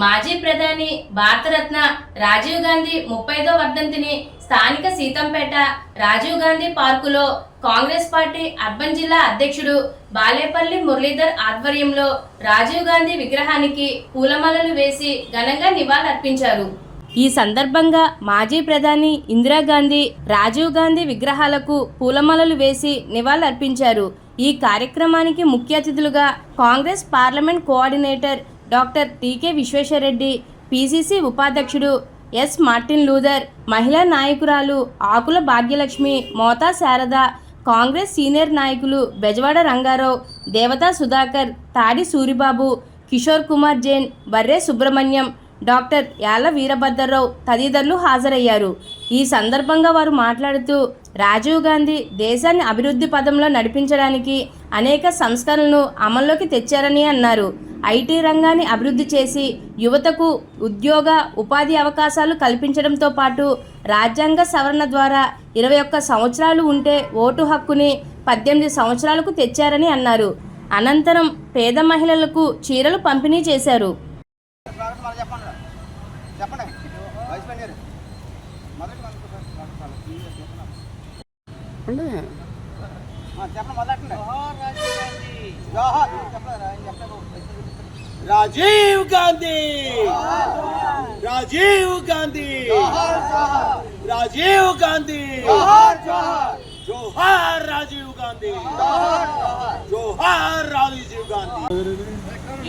మాజీ ప్రధాని భారతరత్న రాజీవ్ గాంధీ 35వ వర్ధంతిని స్థానిక సీతంపేట రాజీవ్ గాంధీ పార్కులో కాంగ్రెస్ పార్టీ అర్బన్ జిల్లా అధ్యక్షుడు బాలేపల్లి మురళీధర్ ఆధ్వర్యంలో రాజీవ్ గాంధీ విగ్రహానికి పూలమాలలు వేసి ఘనంగా నివాళులర్పించారు. ఈ సందర్భంగా మాజీ ప్రధాని ఇందిరాగాంధీ, రాజీవ్ గాంధీ విగ్రహాలకు పూలమాలలు వేసి నివాళులర్పించారు. ఈ కార్యక్రమానికి ముఖ్య అతిథులుగా Congress parliament coordinator doctor TK Vishweshwar Reddy, PCC ఉపాధ్యక్షుడు ఎస్ మార్టిన్ లూథర్, మహిళా నాయకురాలు ఆకుల భాగ్యలక్ష్మి, మోతా శారద, కాంగ్రెస్ సీనియర్ నాయకులు బెజవాడ రంగారావు, దేవతా సుధాకర్, తాడి సూరిబాబు, కిషోర్ కుమార్ జైన్, బర్రే సుబ్రహ్మణ్యం, డాక్టర్ యాల వీరభద్రరావు తదితరులు హాజరయ్యారు. ఈ సందర్భంగా వారు మాట్లాడుతూ రాజీవ్ గాంధీ దేశాన్ని అభివృద్ధి పదంలో నడిపించడానికి అనేక సంస్కరణలను అమల్లోకి తెచ్చారని అన్నారు. ఐటీ రంగాన్ని అభివృద్ధి చేసి యువతకు ఉద్యోగ ఉపాధి అవకాశాలు కల్పించడంతో పాటు రాజ్యాంగ సవరణ ద్వారా 21 సంవత్సరాలు ఉంటే ఓటు హక్కుని 18 సంవత్సరాలకు తెచ్చారని అన్నారు. అనంతరం పేద మహిళలకు చీరలు పంపిణీ చేశారు. राजीव गांधी, राजीव गांधी, राजीव गांधी, जोहार राजीव गांधी, जोहार राजीव गांधी.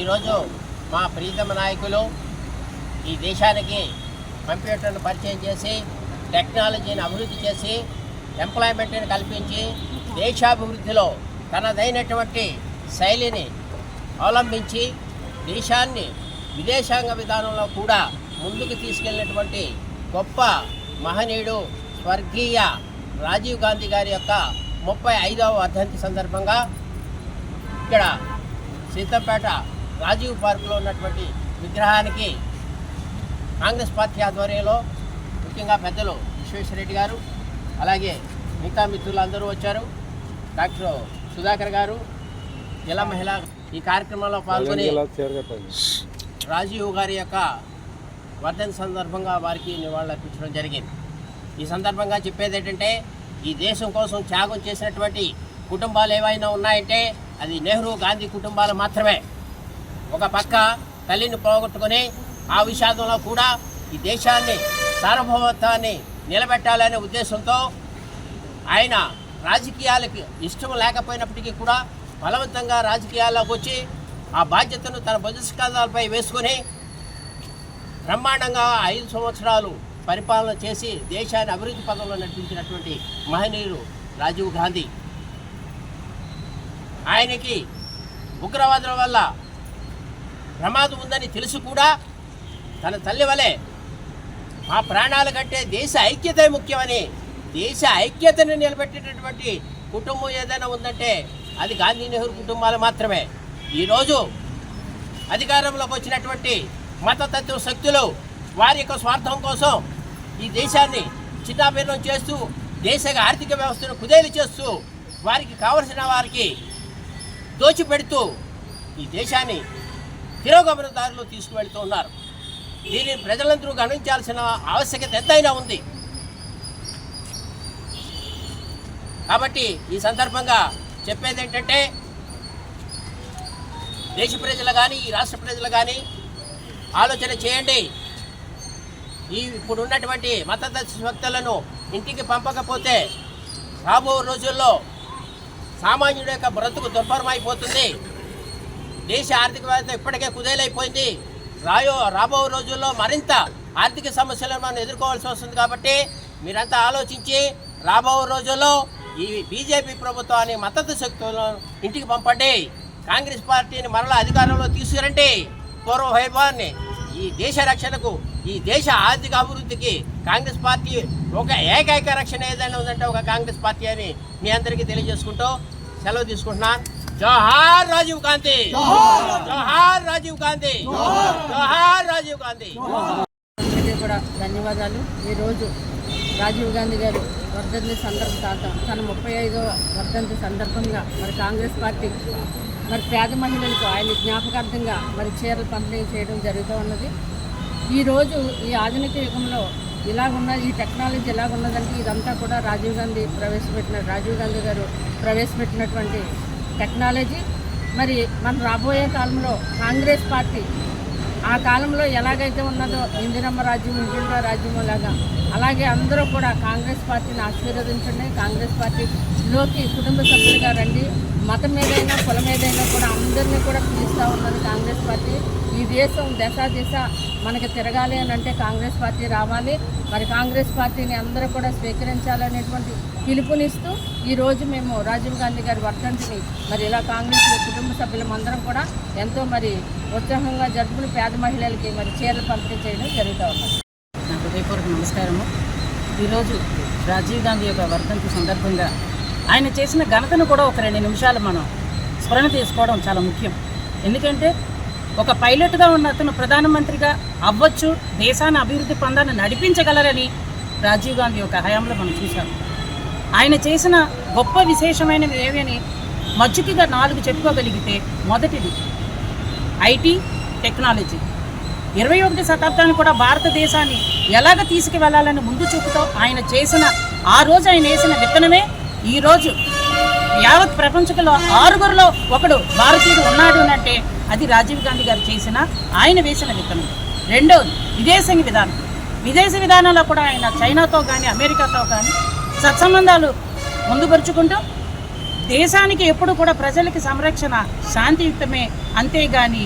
ఈరోజు మా ప్రీతమ నాయకులు ఈ దేశానికి కంప్యూటర్ను పరిచయం చేసి టెక్నాలజీని అభివృద్ధి చేసి ఎంప్లాయ్మెంట్ని కల్పించి దేశాభివృద్ధిలో తనదైనటువంటి శైలిని అవలంబించి దేశాన్ని విదేశాంగ విధానంలో కూడా ముందుకు తీసుకెళ్ళినటువంటి గొప్ప మహనీయుడు స్వర్గీయ రాజీవ్ గాంధీ గారి యొక్క 35వ వర్ధంతి సందర్భంగా ఇక్కడ సీతంపేట రాజీవ్ పార్కులో ఉన్నటువంటి విగ్రహానికి కాంగ్రెస్ పార్టీ ఆధ్వర్యంలో ముఖ్యంగా పెద్దలు విశ్వేశ్వరరెడ్డి గారు, అలాగే మిగతా మిత్రులు అందరూ వచ్చారు. డాక్టర్ సుధాకర్ గారు, జిల్లా మహిళ ఈ కార్యక్రమంలో పాల్గొని రాజీవ్ గారి యొక్క వర్ధంతి సందర్భంగా వారికి నివాళులు అర్పించడం జరిగింది. ఈ సందర్భంగా చెప్పేది ఏంటంటే, ఈ దేశం కోసం త్యాగం చేసినటువంటి కుటుంబాలు ఏవైనా ఉన్నాయంటే అది నెహ్రూ గాంధీ కుటుంబాలు మాత్రమే. ఒక పక్క తల్లిని పోగొట్టుకొని ఆ విషాదంలో కూడా ఈ దేశాన్ని సార్వభౌమత్వాన్ని నిలబెట్టాలనే ఉద్దేశంతో ఆయన రాజకీయాలకు ఇష్టం లేకపోయినప్పటికీ కూడా బలవంతంగా రాజకీయాల్లోకి వచ్చి ఆ బాధ్యతను తన భుజస్కంధాలపై వేసుకొని బ్రహ్మాండంగా 5 సంవత్సరాలు పరిపాలన చేసి దేశాన్ని అభివృద్ధి పదంలో నడిపించినటువంటి మహనీయుడు రాజీవ్ గాంధీ. ఆయనకి ఉగ్రవాదుల వల్ల ప్రమాదం ఉందని తెలుసు కూడా తన తల్లి వలె మా ప్రాణాల కంటే దేశ ఐక్యతే ముఖ్యమని, దేశ ఐక్యతను నిలబెట్టేటటువంటి కుటుంబం ఏదైనా ఉందంటే అది గాంధీ నెహ్రూ కుటుంబాలు మాత్రమే. ఈరోజు అధికారంలోకి వచ్చినటువంటి మతతత్వ శక్తులు వారి యొక్క స్వార్థం కోసం ఈ దేశాన్ని చిన్నాభిన్నం చేస్తూ దేశ ఆర్థిక వ్యవస్థను కుదేలు చేస్తూ వారికి కావలసిన వారికి దోచిపెడుతూ ఈ దేశాన్ని తిరోగమన దారిలో తీసుకువెళ్తూ ఉన్నారు. దీనిని ప్రజలందరూ గమనించాల్సిన ఆవశ్యకత ఎంతైనా ఉంది. కాబట్టి ఈ సందర్భంగా చెప్పేది ఏంటంటే, దేశ ప్రజలు కానీ ఈ రాష్ట్ర ప్రజలు కానీ ఆలోచన చేయండి. ఇప్పుడు ఉన్నటువంటి మతతత్వ శక్తులను ఇంటికి పంపకపోతే రాబో రోజుల్లో సామాన్యుడి యొక్క బ్రతుకు దుర్భరమైపోతుంది. దేశ ఆర్థిక వ్యవస్థ ఇప్పటికే కుదేలైపోయింది. రాబో రోజుల్లో మరింత ఆర్థిక సమస్యలను మనం ఎదుర్కోవాల్సి వస్తుంది. కాబట్టి మీరంతా ఆలోచించి రాబో రోజుల్లో ఈ బీజేపీ ప్రభుత్వాన్ని మద్దతు శక్తులను ఇంటికి పంపండి. కాంగ్రెస్ పార్టీని మరలా అధికారంలో తీసుకురండి. పూర్వ వైభవాన్ని ఈ దేశ రక్షణకు, ఈ దేశ ఆర్థిక అభివృద్ధికి కాంగ్రెస్ పార్టీ ఒక ఏకైక రక్షణ ఏదైనా ఉందంటే ఒక కాంగ్రెస్ పార్టీ అని మీ అందరికీ తెలియజేసుకుంటూ సెలవు తీసుకుంటున్నాను. జోహార్ రాజీవ్ గాంధీ, జోహార్ రాజీవ్ గాంధీ, జోహార్ రాజీవ్ గాంధీ. కూడా ధన్యవాదాలు. ఈరోజు రాజీవ్ గాంధీ గారు వర్ధంతి సందర్భంగా తన 35వ వర్ధంతి సందర్భంగా మరి కాంగ్రెస్ పార్టీ మరి పేద మహిళలకు ఆయన జ్ఞాపకార్థంగా మరి చీరలు పంపిణీ చేయడం జరుగుతూ ఉన్నది. ఈరోజు ఈ ఆధునిక యుగంలో ఇలాగున్నది, ఈ టెక్నాలజీ ఎలాగున్నదంటే ఇదంతా కూడా రాజీవ్ గాంధీ గారు ప్రవేశపెట్టినటువంటి టెక్నాలజీ. మరి మనం రాబోయే కాలంలో కాంగ్రెస్ పార్టీ ఆ కాలంలో ఎలాగైతే ఉన్నదో ఇందిరమ్మ రాజ్యం, ఇంటింటో రాజ్యం లాగా అలాగే అందరూ కూడా కాంగ్రెస్ పార్టీని ఆశీర్వదించండి. కాంగ్రెస్ పార్టీలోకి కుటుంబ సభ్యులుగా రండి. మతం ఏదైనా కులం ఏదైనా కూడా అందరినీ కూడా పిలుస్తూ ఉన్నది కాంగ్రెస్ పార్టీ. ఈ దేశం దిశ మనకి తిరగాలి అని అంటే కాంగ్రెస్ పార్టీ రావాలి. మరి కాంగ్రెస్ పార్టీని అందరూ కూడా స్వీకరించాలనేటువంటి పిలుపునిస్తూ ఈరోజు మేము రాజీవ్ గాంధీ గారి వర్ధంతిని మరి ఇలా కాంగ్రెస్ కుటుంబ సభ్యులమందరం కూడా ఎంతో మరి ఉత్సాహంగా జరుపుకుని పేద మహిళలకి మరి చీరలు పంపిణీ చేయడం జరుగుతూ ఉన్నది. నా హృదయపూర్వక నమస్కారము. ఈరోజు రాజీవ్ గాంధీ యొక్క వర్ధంతి సందర్భంగా ఆయన చేసిన ఘనతను కూడా ఒక 2 నిమిషాలు మనం స్మరణ తీసుకోవడం చాలా ముఖ్యం. ఎందుకంటే ఒక పైలట్గా ఉన్న అతను ప్రధానమంత్రిగా అవ్వచ్చు, దేశాన్ని అభివృద్ధి పొందాలని నడిపించగలరని రాజీవ్ గాంధీ యొక్క హయాంలో మనం చూసాం. ఆయన చేసిన గొప్ప విశేషమైనవి ఏవి అని మచ్చుకిగా 4 చెప్పుకోగలిగితే, మొదటిది ఐటీ టెక్నాలజీ. 21వ శతాబ్దాన్ని కూడా భారతదేశాన్ని ఎలాగ తీసుకువెళ్లాలని ముందు చూపుతో ఆయన చేసిన ఆ రోజు ఆయన వేసిన విత్తనమే ఈరోజు యావత్ ప్రపంచంలో 6గురిలో ఒకడు భారతీయుడు ఉన్నాడు అంటే అది రాజీవ్ గాంధీ గారు చేసిన ఆయన వేసిన విత్తనం. రెండవది విదేశీ విధానంలో కూడా ఆయన చైనాతో కానీ అమెరికాతో కానీ సత్సంబంధాలు ముందుపరుచుకుంటూ దేశానికి ఎప్పుడు కూడా ప్రజలకి సంరక్షణ శాంతియుక్తమే, అంతేగాని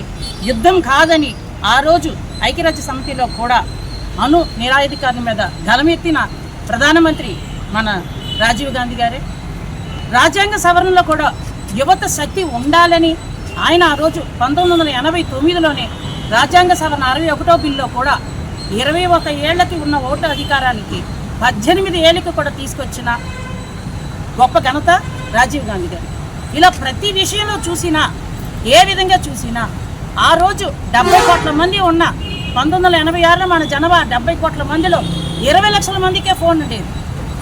యుద్ధం కాదని ఆ రోజు ఐక్యరాజ్య సమితిలో కూడా నిరాయుధీకరణ మీద గలమెత్తిన ప్రధానమంత్రి మన రాజీవ్ గాంధీ గారే. రాజ్యాంగ సవరణలో కూడా యువత శక్తి ఉండాలని ఆయన ఆ రోజు 1989లోనే రాజ్యాంగ సవరణ 61వ బిల్లో కూడా 21 ఏళ్లకి ఉన్న ఓటు అధికారానికి 18 ఏళ్ళకి కూడా తీసుకొచ్చిన గొప్ప ఘనత రాజీవ్ గాంధీ గారు. ఇలా ప్రతి విషయంలో చూసినా, ఏ విధంగా చూసినా ఆ రోజు 70 కోట్ల మంది ఉన్న 1986లో మన జనాభా 70 కోట్ల మందిలో 20 లక్షల మందికే ఫోన్ ఉండేది.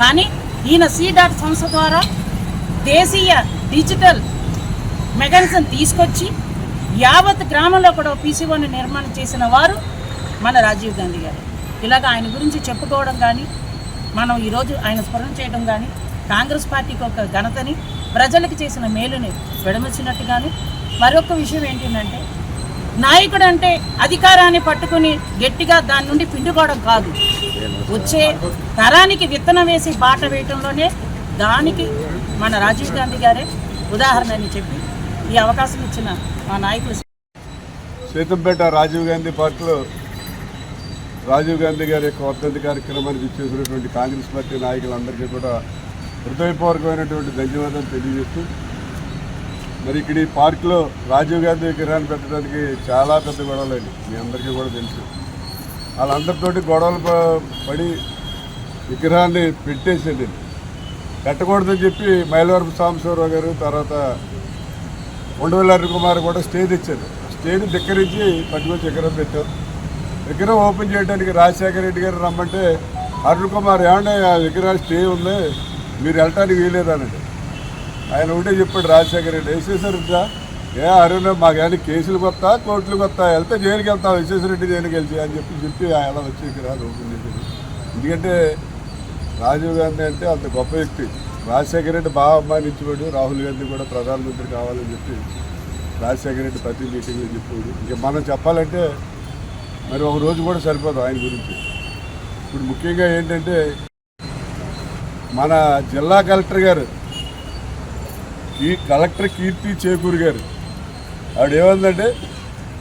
కానీ ఈయన C.డాట్ సంస్థ ద్వారా దేశీయ డిజిటల్ మెకానిజం తీసుకొచ్చి యావత్ గ్రామంలో కూడా PCOని నిర్మాణం చేసిన వారు మన రాజీవ్ గాంధీ గారు. ఇలాగ ఆయన గురించి చెప్పుకోవడం కానీ, మనం ఈరోజు ఆయన స్మరణ చేయడం కానీ కాంగ్రెస్ పార్టీకి ఒక ఘనతని, ప్రజలకు చేసిన మేలుని విడమర్చినట్టుగాను. మరొక విషయం ఏంటంటే, నాయకుడు అంటే అధికారాన్ని పట్టుకుని గట్టిగా దాని నుండి పిండుకోవడం కాదు, వచ్చే తరానికి విత్తనం వేసి బాట వేయటంలోనే దానికి మన రాజీవ్ గాంధీ గారే ఉదాహరణ అని చెప్పి ఈ అవకాశం ఇచ్చిన మా నాయకులు. సీతంపేట రాజీవ్ గాంధీ పార్కులో రాజీవ్ గాంధీ గారి యొక్క వర్ధంతి కార్యక్రమానికి ఇచ్చేసినటువంటి కాంగ్రెస్ పార్టీ నాయకులందరికీ కూడా హృదయపూర్వకమైనటువంటి ధన్యవాదాలు తెలియజేస్తూ, మరి ఇక్కడ ఈ పార్కులో రాజీవ్ గాంధీ విగ్రహాన్ని పెట్టడానికి చాలా పెద్ద గొడవలండి, మీ అందరికీ కూడా తెలుసు. వాళ్ళందరితోటి గొడవలు పడి విగ్రహాన్ని పెట్టేసేది. పెట్టకూడదని చెప్పి మైలవరపు సాంబశివరావు గారు, తర్వాత ఉండవల్లి అరుణ్ కుమార్ కూడా స్టే తెచ్చారు. స్టేని ధిక్కరించి పట్టుకొచ్చి విగ్రహం పెట్టాం. విగ్రహం ఓపెన్ చేయడానికి రాజశేఖర రెడ్డి గారు రమ్మంటే అరుణ్ కుమార్ ఏమంటే ఆ విగ్రహం స్టే ఉంది, మీరు వెళ్ళటానికి వీలేదనండి. ఆయన ఒకటే చెప్పాడు రాజశేఖర రెడ్డి, వేసేసారు అరుణ్ మాకు ఏమైనా కేసులు కొత్త, కోర్టులు కొత్త, వెళ్తే జైలుకి వెళ్తాం, విశ్వేశ్వరరెడ్డి జైలుకి వెళ్తే అని చెప్పి అలా వచ్చి విగ్రహాలు ఓపెన్ చేశారు. ఎందుకంటే రాజీవ్ గాంధీ అంటే అంత గొప్ప వ్యక్తి. రాజశేఖర రెడ్డి బాగా అభిమానించేవాడు. రాహుల్ గాంధీ కూడా ప్రధానమంత్రి కావాలని చెప్పి రాజశేఖర రెడ్డి ప్రతి మీటింగ్లో చెప్పేవాడు. ఇంకా మనం చెప్పాలంటే మరి ఒక రోజు కూడా సరిపోదు ఆయన గురించి. ఇప్పుడు ముఖ్యంగా ఏంటంటే మన జిల్లా కలెక్టర్ గారు, కలెక్టర్ కీర్తి చేకూరు గారు, ఆవిడ ఏమందంటే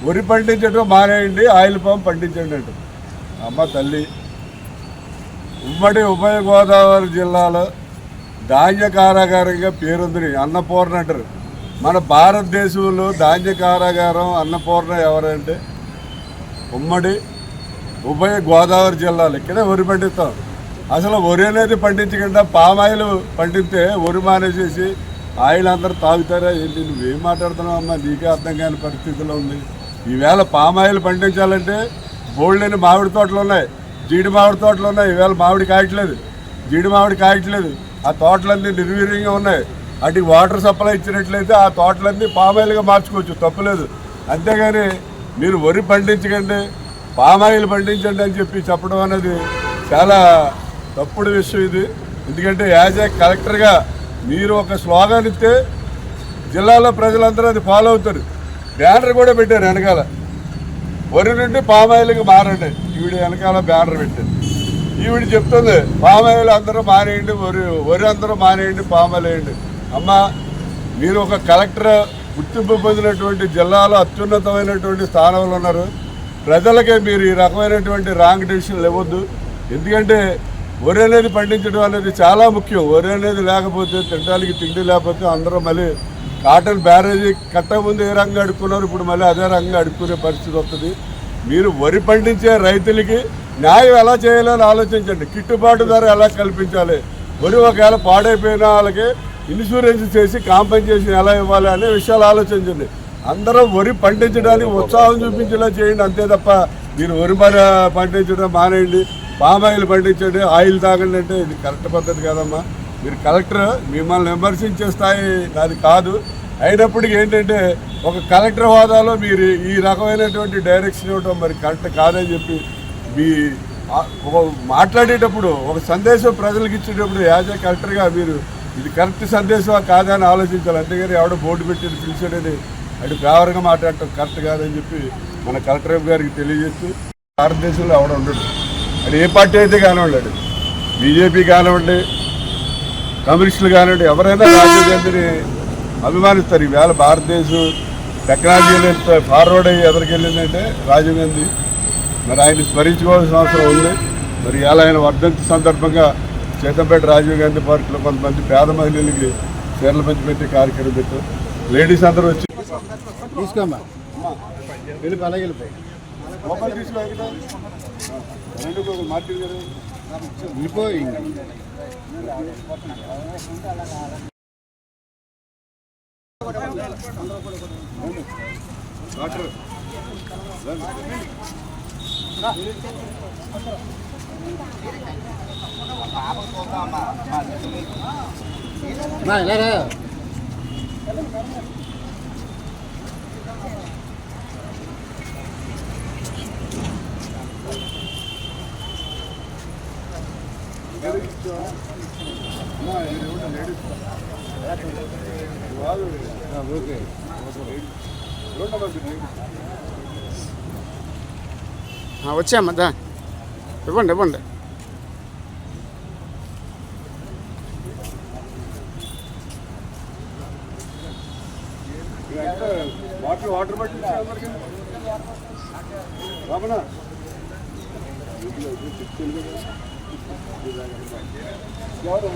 వరి పండించడం మానేయండి, ఆయిల్ పామ్ పండించండి అంట. అమ్మ తల్లి, ఉమ్మడి ఉభయ గోదావరి జిల్లాలో ధాన్య కారాగారంగా పేరుంది. అన్నపూర్ణ అంటారు. మన భారతదేశంలో ధాన్య కారాగారం అన్నపూర్ణ ఎవరంటే ఉమ్మడి ఉభయ గోదావరి జిల్లాలు. ఇక్కడే వరి పండిస్తాం. అసలు వరి అనేది పండించకుండా పామాయిల్ పండిస్తే వరి మానేసేసి ఆయిల్ అందరూ తాగుతారా ఏంటి? నువ్వేం మాట్లాడుతున్నావు అమ్మా, నీకే అర్థం కాని పరిస్థితిలో ఉంది. ఈవేళ పామాయిల్ పండించాలంటే బోల్డెని మామిడి తోటలు ఉన్నాయి, జీడి మామిడి తోటలు ఉన్నాయి. ఈవేళ మామిడి కాయట్లేదు, జీడి మామిడి కాయట్లేదు. ఆ తోటలన్నీ నిర్వీర్యంగా ఉన్నాయి. వాటికి వాటర్ సప్లై ఇచ్చినట్లయితే ఆ తోటలన్నీ పామాయిల్గా మార్చుకోవచ్చు, తప్పులేదు. అంతేగాని మీరు వరి పండించకండి, పామాయిల్ పండించండి అని చెప్పి చెప్పడం అనేది చాలా తప్పుడు విషయం ఇది. ఎందుకంటే యాజ్ ఏ కలెక్టర్గా మీరు ఒక స్లోగన్ ఇస్తే జిల్లాలో ప్రజలందరూ అది ఫాలో అవుతారు. బ్యానర్ కూడా పెట్టారు వెనకాల, వరి నుండి పామాయిల్కి మారండి. ఈవిడ వెనకాల బ్యానర్ పెట్టారు. ఈవిడ చెప్తుంది పామాయిల్ అందరూ మానేయండి, వరి అందరూ మానేయండి, పామాయిల్ వేయండి. అమ్మ, మీరు ఒక కలెక్టర్ గుర్తింపు పొందినటువంటి జిల్లాలో అత్యున్నతమైనటువంటి స్థానంలో ఉన్నారు. ప్రజలకే మీరు ఈ రకమైనటువంటి రాంగ్ డెసిషన్లు ఇవ్వద్దు. ఎందుకంటే వరి అనేది పండించడం అనేది చాలా ముఖ్యం. వరి అనేది లేకపోతే తినడానికి తిండి లేకపోతే అందరూ మళ్ళీ కాటన్ బ్యారేజీ కట్టకముందు ఏ రంగం అడుక్కున్నారు, ఇప్పుడు మళ్ళీ అదే రంగం అడుక్కునే పరిస్థితి వస్తుంది. మీరు వరి పండించే రైతులకి న్యాయం ఎలా చేయాలని ఆలోచించండి. గిట్టుబాటు ధర ఎలా కల్పించాలి, వరి ఒకవేళ పాడైపోయిన వాళ్ళకి ఇన్సూరెన్స్ చేసి కాంపెన్సేషన్ ఎలా ఇవ్వాలి అనే విషయాలు ఆలోచించండి. అందరూ వరి పండించడానికి ఉత్సాహం చూపించేలా చేయండి. అంతే తప్ప మీరు వరి పండించడం మానేయండి, పామాయిల్ పండించండి, ఆయిల్ తాగండి అంటే ఇది కరెక్ట్ పద్ధతి కాదమ్మా. మీరు కలెక్టర్, మిమ్మల్ని విమర్శించే స్థాయి నాది కాదు. అయినప్పటికీ ఏంటంటే ఒక కలెక్టర్ హోదాలో మీరు ఈ రకమైనటువంటి డైరెక్షన్ ఇవ్వడం మరి కరెక్ట్ కాదని చెప్పి మీ మాట్లాడేటప్పుడు ఒక సందేశం ప్రజలకు ఇచ్చేటప్పుడు యాజ్ ఏ కలెక్టర్గా మీరు ఇది కరెక్ట్ సందేశమా కాదా అని ఆలోచించాలి. అంతేగాని ఎవడో బోర్డు పెట్టి పిలిచాడని అది ఫేవర్గా మాట్లాడటం కరెక్ట్ కాదని చెప్పి మన కలెక్టర్ గారికి తెలియజేస్తూ, భారతదేశంలో ఎవడ ఉండడు, అది ఏ పార్టీ అయితే కానివ్వండి, బీజేపీ కానివ్వండి, కమ్యూనిస్టులు కానివ్వండి, ఎవరైనా రాజీవ్ గాంధీని అభిమానిస్తారు. ఈవేళ భారతదేశం టెక్నాలజీలో ఫార్వర్డ్ అయ్యి ఎదరికెళ్ళిందంటే రాజీవ్ గాంధీ. మరి ఆయన స్మరించుకోవాల్సిన అవసరం ఉంది. మరి ఇలా ఆయన వర్ధంతి సందర్భంగా సీతంపేట రాజీవ్ గాంధీ పార్కులో కొంతమంది పేద మహిళలకి చీరలు పంచిపెట్టే కార్యక్రమం పెట్టాం. లేడీస్ అందరూ వచ్చి తీసుకోమ్మా, వెళ్ళిపోయి అలాగే వెళ్ళిపోయి మొబైల్ తీసుకో మార్కెట్ గారు వెళ్ళిపోయి డాక్టర్ ఇలా ఓకే వచ్చామ్మా, దా ఇవ్వండి ఇవ్వండి. వాటర్ బట్టి రామనా ఎవరు